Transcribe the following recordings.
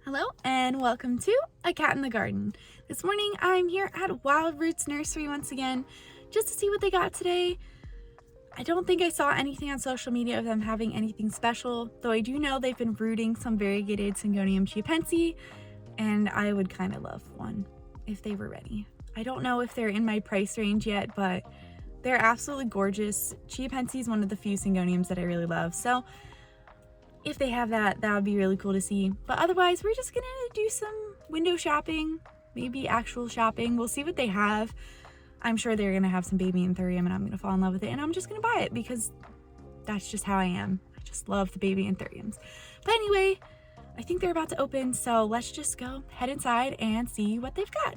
Hello and welcome to A Cat in the Garden. This morning I'm here at Wild Roots Nursery once again just to see what they got today. I don't think I saw anything on social media of them having anything special, though I do know they've been rooting some variegated Syngonium chiapense, and I would kind of love one if they were ready. I don't know if they're in my price range yet, but they're absolutely gorgeous. Chiapense is one of the few Syngoniums that I really love, so if they have that would be really cool to see. But otherwise, we're just gonna do some window shopping, maybe actual shopping. We'll see what they have. I'm sure they're gonna have some baby Anthurium and I'm gonna fall in love with it and I'm just gonna buy it because that's just how I am. I just love the baby Anthuriums. But anyway, I think they're about to open, so let's just go head inside and see what they've got.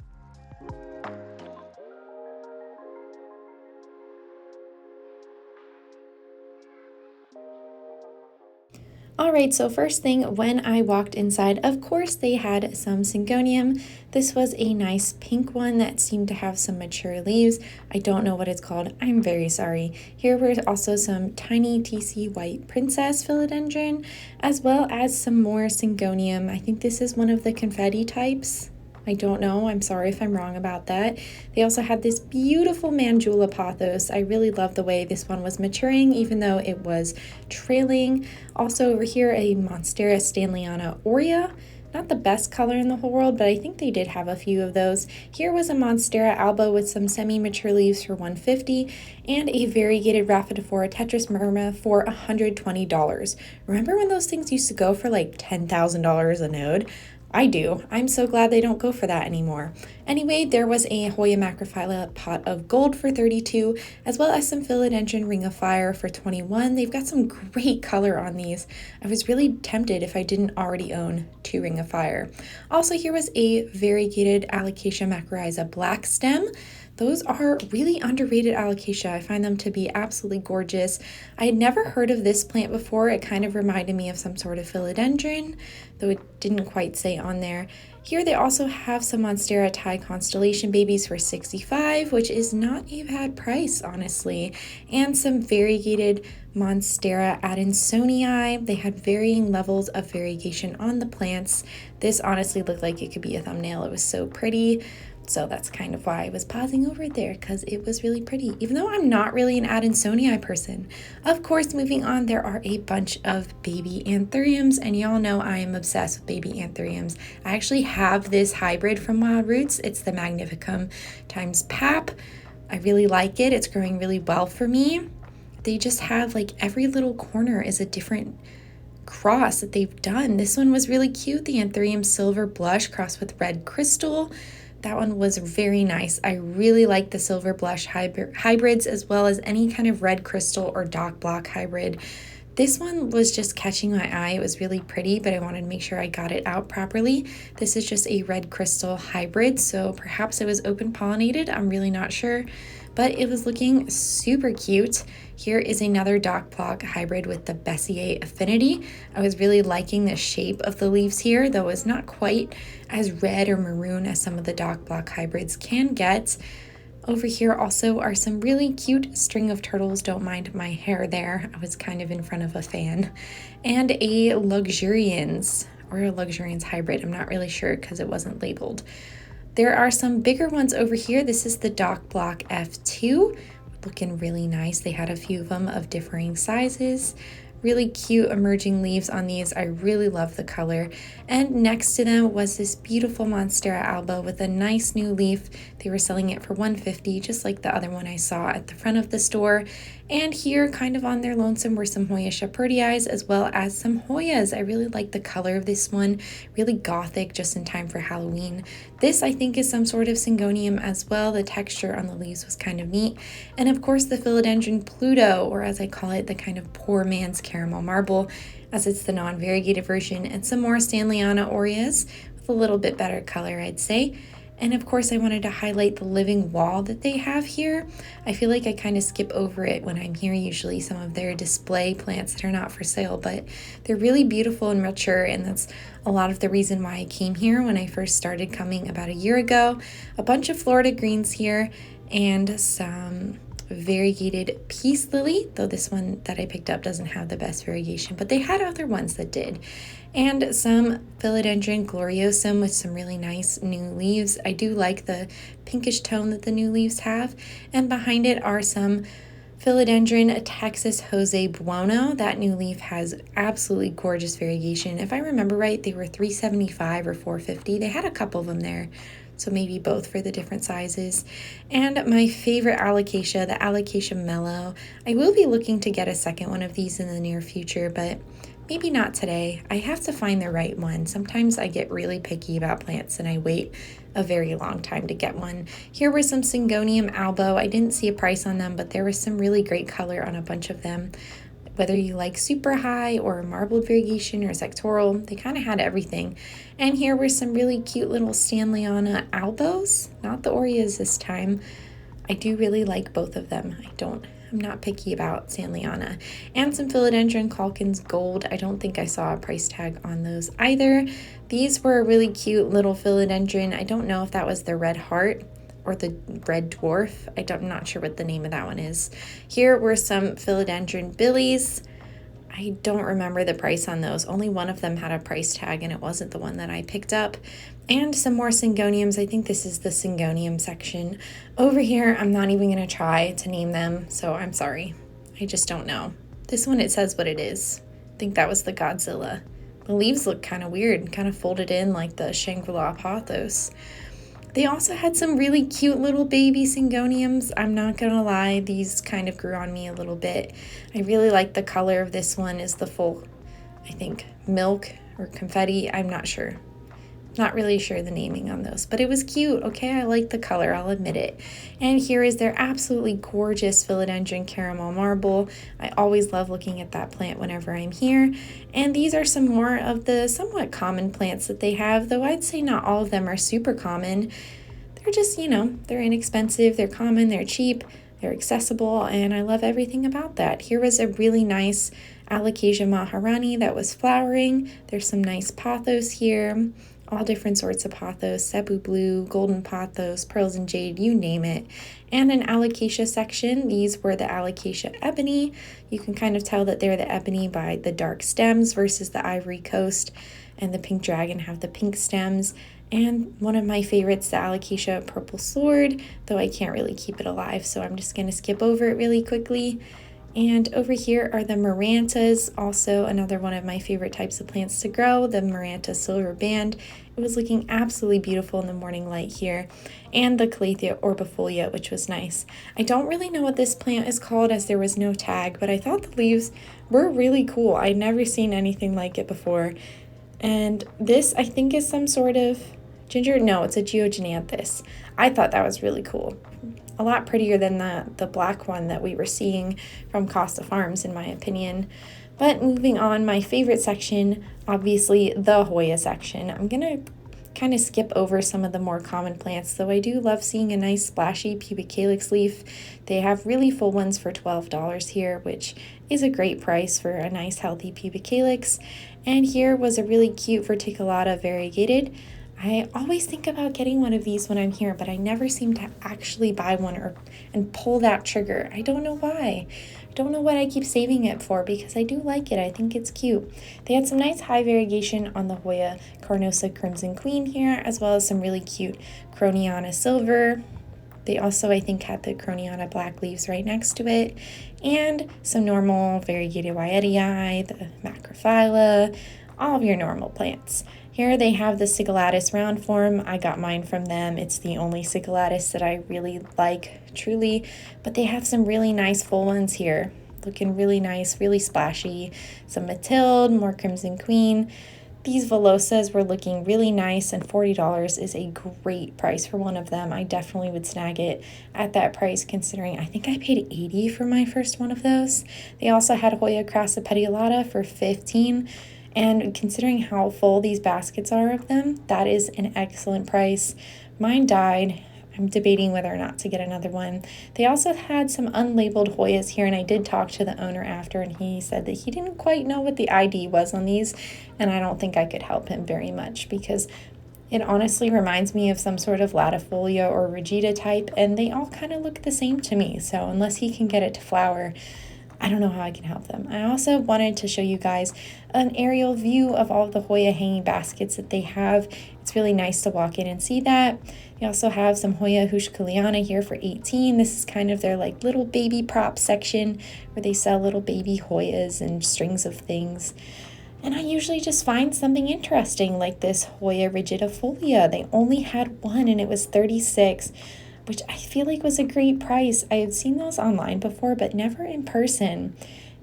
Alright, so first thing, when I walked inside, of course they had some Syngonium. This was a nice pink one that seemed to have some mature leaves. I don't know what it's called, I'm very sorry. Here were also some tiny TC White Princess Philodendron, as well as some more Syngonium. I think this is one of the confetti types. I don't know, I'm sorry if I'm wrong about that. They also had this beautiful Mandula pothos. I really love the way this one was maturing, even though it was trailing. Also over here, a Monstera stanleyana aurea. Not the best color in the whole world, but I think they did have a few of those. Here was a Monstera alba with some semi-mature leaves for $150 and a variegated Rhaphidophora tetrasperma for $120. Remember when those things used to go for like $10,000 a node? I do. I'm so glad they don't go for that anymore. Anyway, there was a Hoya macrophylla pot of gold for $32, as well as some philodendron ring of fire for $21. They've got some great color on these. I was really tempted if I didn't already own 2 ring of fire. Also, here was a variegated Alocasia macrorrhiza black stem. Those are really underrated alocasia. I find them to be absolutely gorgeous. I had never heard of this plant before. It kind of reminded me of some sort of philodendron, though it didn't quite say on there. Here they also have some Monstera Thai constellation babies for $65, which is not a bad price, honestly, and some variegated Monstera adansonii. They had varying levels of variegation on the plants. This honestly looked like it could be a thumbnail. It was so pretty. So that's kind of why I was pausing over there, because it was really pretty, even though I'm not really an Adansonii person. Of course, moving on, there are a bunch of baby Anthuriums, and y'all know I am obsessed with baby Anthuriums. I actually have this hybrid from Wild Roots. It's the Magnificum times Pap. I really like it. It's growing really well for me. They just have, like, every little corner is a different cross that they've done. This one was really cute, the Anthurium Silver Blush crossed with Red Crystal. That one was very nice. I really like the silver blush hybrids, as well as any kind of red crystal or dock block hybrid. This one was just catching my eye. It was really pretty, but I wanted to make sure I got it out properly. This is just a red crystal hybrid, so perhaps it was open pollinated. I'm really not sure, but it was looking super cute. Here is another dock block hybrid with the Bessier affinity. I was really liking the shape of the leaves here, though it's not quite as red or maroon as some of the dock block hybrids can get. Over here also are some really cute string of turtles. Don't mind my hair there. I was kind of in front of a fan. And a Luxurians, or a Luxurians hybrid. I'm not really sure because it wasn't labeled. There are some bigger ones over here. This is the Dock Block F2. Looking really nice. They had a few of them of differing sizes. Really cute emerging leaves on these. I really love the color. And next to them was this beautiful Monstera alba with a nice new leaf. They were selling it for $150, just like the other one I saw at the front of the store. And here, kind of on their lonesome, were some Hoya shepherdii, as well as some Hoyas. I really like the color of this one. Really gothic, just in time for Halloween. This, I think, is some sort of Syngonium as well. The texture on the leaves was kind of neat. And of course, the Philodendron Pluto, or as I call it, the kind of poor man's caramel marble, as it's the non-variegated version, and some more stanleyana aureas with a little bit better color, I'd say. And of course, I wanted to highlight the living wall that they have here. I feel like I kind of skip over it when I'm here usually, some of their display plants that are not for sale, but they're really beautiful and mature, and that's a lot of the reason why I came here when I first started coming about a year ago. A bunch of Florida greens here and some variegated peace lily, though this one that I picked up doesn't have the best variegation, but they had other ones that did. And some philodendron gloriosum with some really nice new leaves. I do like the pinkish tone that the new leaves have. And behind it are some philodendron Texas Jose Buono. That new leaf has absolutely gorgeous variegation. If I remember right, they were $375 or $450. They had a couple of them there, so maybe both for the different sizes. And my favorite alocasia, the Alocasia Mellow. I will be looking to get a second one of these in the near future, but maybe not today. I have to find the right one. Sometimes I get really picky about plants and I wait a very long time to get one. Here were some Syngonium albo. I didn't see a price on them, but there was some really great color on a bunch of them. Whether you like super high or marbled variegation or sectoral, they kind of had everything. And here were some really cute little Stanleyana albos, not the Oreos this time. I do really like both of them. I'm not picky about Stanleyana. And some Philodendron Calkins Gold. I don't think I saw a price tag on those either. These were a really cute little philodendron. I don't know if that was the red heart or the red dwarf. I'm not sure what the name of that one is. Here were some philodendron billies. I don't remember the price on those. Only one of them had a price tag and it wasn't the one that I picked up. And some more Syngoniums. I think this is the Syngonium section. Over here, I'm not even going to try to name them, so I'm sorry. I just don't know. This one, it says what it is. I think that was the Godzilla. The leaves look kind of weird, kind of folded in like the Shangri-La pothos. They also had some really cute little baby Syngoniums. I'm not gonna lie, these kind of grew on me a little bit. I really like the color of this one is the full, I think, milk or confetti. I'm not sure. Not really sure the naming on those, but it was cute. Okay, I like the color, I'll admit it. And here is their absolutely gorgeous philodendron caramel marble. I always love looking at that plant whenever I'm here. And these are some more of the somewhat common plants that they have, though I'd say not all of them are super common. They're just, they're inexpensive, they're common, they're cheap, they're accessible, and I love everything about that. Here was a really nice Alocasia Maharani that was flowering. There's some nice pothos here. All different sorts of pothos, Cebu Blue, Golden Pothos, Pearls and Jade, you name it. And an Alocasia section. These were the Alocasia Ebony. You can kind of tell that they're the ebony by the dark stems versus the Ivory Coast and the Pink Dragon have the pink stems. And one of my favorites, the Alocasia Purple Sword, though I can't really keep it alive, so I'm just going to skip over it really quickly. And over here are the Marantas, also another one of my favorite types of plants to grow, the Maranta Silver Band. It was looking absolutely beautiful in the morning light here. And the Calathea orbifolia, which was nice. I don't really know what this plant is called as there was no tag, but I thought the leaves were really cool. I'd never seen anything like it before. And this, I think, is some sort of ginger. No, it's a Geogenanthus. I thought that was really cool. A lot prettier than the black one that we were seeing from Costa Farms, in my opinion. But moving on, my favorite section, obviously the Hoya section. I'm going to kind of skip over some of the more common plants, though I do love seeing a nice splashy pubic calyx leaf. They have really full ones for $12 here, which is a great price for a nice healthy pubic calyx. And here was a really cute verticulata variegated. I always think about getting one of these when I'm here, but I never seem to actually buy one and pull that trigger. I don't know why. I don't know what I keep saving it for, because I do like it. I think it's cute. They had some nice high variegation on the Hoya Carnosa Crimson Queen here, as well as some really cute Croniana Silver. They also, I think, had the Croniana black leaves right next to it, and some normal variegated Wyetii, the Macrophylla, all of your normal plants. Here they have the Sigillatus round form. I got mine from them. It's the only Sigillatus that I really like, truly. But they have some really nice full ones here. Looking really nice, really splashy. Some Mathilde, more Crimson Queen. These Velosas were looking really nice, and $40 is a great price for one of them. I definitely would snag it at that price, considering I think I paid $80 for my first one of those. They also had Hoya Crassipediolata for $15. And considering how full these baskets are of them, that is an excellent price. Mine died. I'm debating whether or not to get another one. They also had some unlabeled Hoyas here, and I did talk to the owner after, and he said that he didn't quite know what the ID was on these, and I don't think I could help him very much, because It honestly reminds me of some sort of latifolia or rigida type, and they all kind of look the same to me. So unless he can get it to flower, I don't know how I can help them. I also wanted to show you guys an aerial view of all of the Hoya hanging baskets that they have. It's really nice to walk in and see that. They also have some Hoya Houseplants here for $18. This is kind of their like little baby prop section where they sell little baby Hoyas and strings of things. And I usually just find something interesting like this Hoya rigidifolia. They only had one and it was $36, which I feel like was a great price. I had seen those online before, but never in person.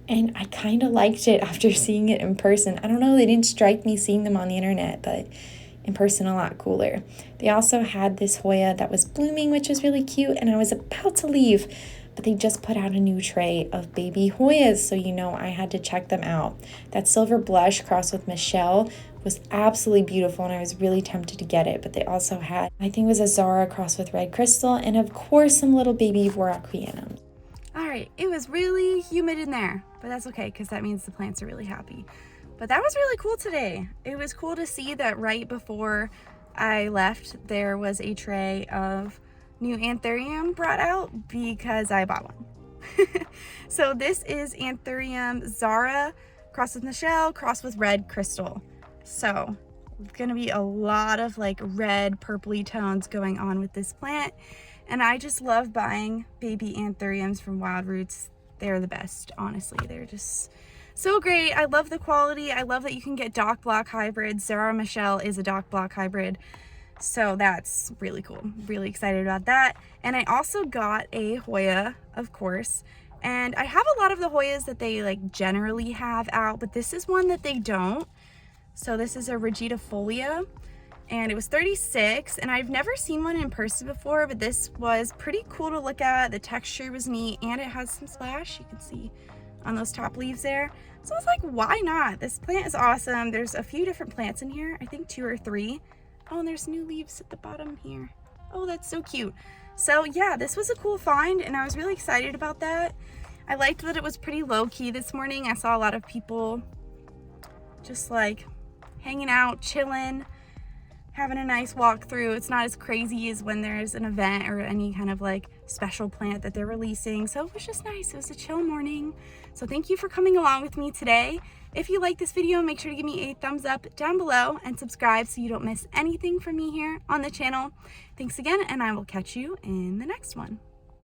And I kind of liked it after seeing it in person. I don't know, they didn't strike me seeing them on the internet, but in person a lot cooler. They also had this Hoya that was blooming, which was really cute, and I was about to leave, but they just put out a new tray of baby Hoyas, so you know I had to check them out. That silver blush crossed with Michelle was absolutely beautiful, and I was really tempted to get it, but they also had, I think it was a Zara crossed with red crystal, and of course some little baby Voraquianums. All right, it was really humid in there, but that's okay because that means the plants are really happy. But that was really cool today. It was cool to see that right before I left, there was a tray of new Anthurium brought out because I bought one. So this is Anthurium Zara crossed with Michelle, crossed with red crystal. So it's gonna be a lot of like red purpley tones going on with this plant. And I just love buying baby Anthuriums from Wild Roots. They're the best, honestly. They're just so great. I love the quality. I love that you can get dock block hybrids. Zara Michelle is a dock block hybrid. So that's really cool. Really excited about that. And I also got a Hoya, of course. And I have a lot of the Hoyas that they like generally have out, but this is one that they don't. So this is a rigidifolia, and it was $36, and I've never seen one in person before, but this was pretty cool to look at. The texture was neat, and it has some splash. You can see on those top leaves there. So I was like, why not? This plant is awesome. There's a few different plants in here, I think 2 or 3. Oh, and there's new leaves at the bottom here. Oh, that's so cute. So yeah, this was a cool find, and I was really excited about that. I liked that it was pretty low-key this morning. I saw a lot of people just like hanging out, chilling, having a nice walk through. It's not as crazy as when there's an event or any kind of like special plant that they're releasing. So it was just nice. It was a chill morning. So thank you for coming along with me today. If you like this video, make sure to give me a thumbs up down below and subscribe so you don't miss anything from me here on the channel. Thanks again, and I will catch you in the next one.